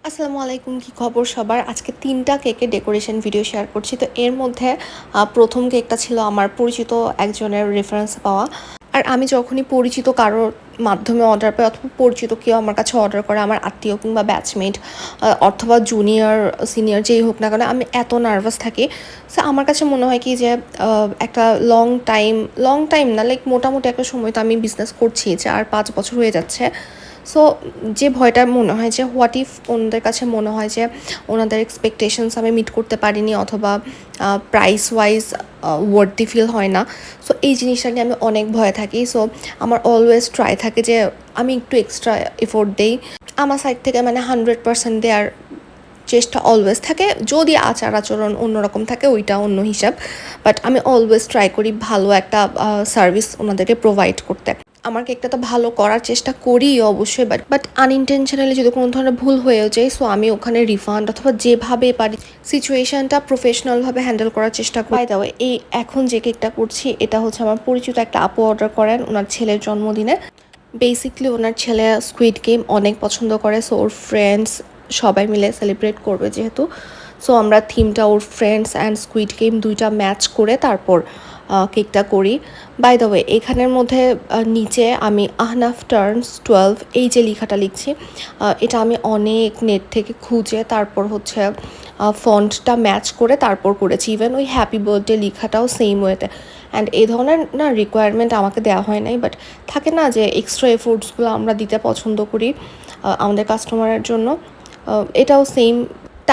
আসসালামু আলাইকুম, কি খবর সবার? আজকে ৩টা কেকের ডেকোরেশন ভিডিও শেয়ার করছি। তো এর মধ্যে প্রথম কেকটা ছিল আমার পরিচিত একজনের রেফারেন্স পাওয়া। আর আমি যখনই পরিচিত কারোর মাধ্যমে অর্ডার পাই অথবা পরিচিত কেউ আমার কাছে অর্ডার করে, আমার আত্মীয় কিংবা ব্যাচমেট অথবা জুনিয়র সিনিয়র যেই হোক না কেন, আমি এত নার্ভাস থাকি। সো আমার কাছে মনে হয় কি যে একটা লং টাইম না, লাইক মোটামুটি একটা সময় তো আমি বিজনেস করছি, ৪-৫ বছর হয়ে যাচ্ছে। সো যে ভয়টা মনে হয় যে হোয়াট ইফ ওনাদের কাছে মনে হয় যে ওনাদের এক্সপেকটেশনস আমি মিট করতে পারিনি অথবা প্রাইস ওয়াইজ ওয়ার্থি ফিল হয় না। সো এই জিনিসটা নিয়ে আমি অনেক ভয় থাকি। সো আমার অলওয়েজ ট্রাই থাকে যে আমি একটু এক্সট্রা এফোর্ট দেই আমার সাইড থেকে, মানে 100% দেওয়ার চেষ্টা অলওয়েজ থাকে। যদি আচার আচরণ অন্যরকম থাকে ওইটা অন্য হিসাব, বাট আমি অলওয়েজ ট্রাই করি ভালো একটা সার্ভিস ওনাদেরকে প্রোভাইড করতে। আমার কেকটা তো ভালো করার চেষ্টা করি অবশ্যই, বাট আনইনটেনশনালি যদি কোনো ধরনের ভুল হয়েও যায়, সো আমি ওখানে রিফান্ড অথবা যেভাবে পারি সিচুয়েশনটা প্রফেশনালভাবে হ্যান্ডেল করার চেষ্টা করি। দাও এই এখন যে কেকটা করছি এটা হচ্ছে আমার পরিচিত একটা আপু অর্ডার করেন ওনার ছেলের জন্মদিনে। বেসিকলি ওনার ছেলে স্কুইড গেম অনেক পছন্দ করে, সো ওর ফ্রেন্ডস সবাই মিলে সেলিব্রেট করবে যেহেতু। সো আমরা থিমটা ওর ফ্রেন্ডস অ্যান্ড স্কুইড গেম দুইটা ম্যাচ করে তারপর কেকটা করি। বাই দ্য ওয়ে এখানের মধ্যে নিচে আমি আহনাফ টার্নস 12 এই যে লেখাটা লিখছি, এটা আমি অনেক নেট থেকে খুঁজে তারপর হচ্ছে ফন্টটা ম্যাচ করে তারপর করেছি। ইভেন ওই হ্যাপি বার্থডে লেখাটাও সেম ওয়েতে। অ্যান্ড এই ধরনের না রিকোয়ারমেন্ট আমাকে দেওয়া হয় নাই, বাট থাকে না যে এক্সট্রা এফোর্টসগুলো আমরা দিতে পছন্দ করি আমাদের কাস্টমারের জন্য। এটাও সেম।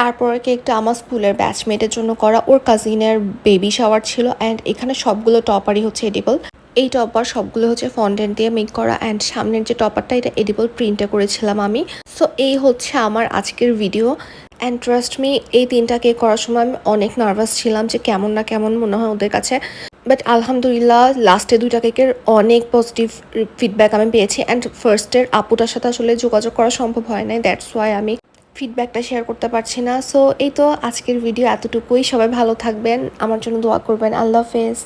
তারপরে কেকটা আমার স্কুলের ব্যাচমেটের জন্য করা, ওর কাজিনের বেবি শাওয়ার ছিল। অ্যান্ড এখানে সবগুলো টপারই হচ্ছে এডিবল। এই টপার সবগুলো হচ্ছে ফন্ডেন্ট দিয়ে মেক করা, অ্যান্ড সামনের যে টপারটা এটা এডিবল প্রিন্টে করেছিলাম আমি। সো এই হচ্ছে আমার আজকের ভিডিও। অ্যান্ড ট্রাস্ট মি, এই 3টা কেক করার সময় আমি অনেক নার্ভাস ছিলাম যে কেমন না কেমন মনে হয় ওদের কাছে। বাট আলহামদুলিল্লাহ লাস্টে 2টা কেকের অনেক পজিটিভ ফিডব্যাক আমি পেয়েছি। অ্যান্ড ফার্স্টের আপুটার সাথে আসলে যোগাযোগ করা সম্ভব হয় নাই, দ্যাটস ওয়াই আমি ফিডব্যাকটা শেয়ার করতে পারছি না। সো এই তো আজকের ভিডিও এতটুকুই। সবাই ভালো থাকবেন, আমার জন্য দোয়া করবেন। আল্লাহ হাফেজ।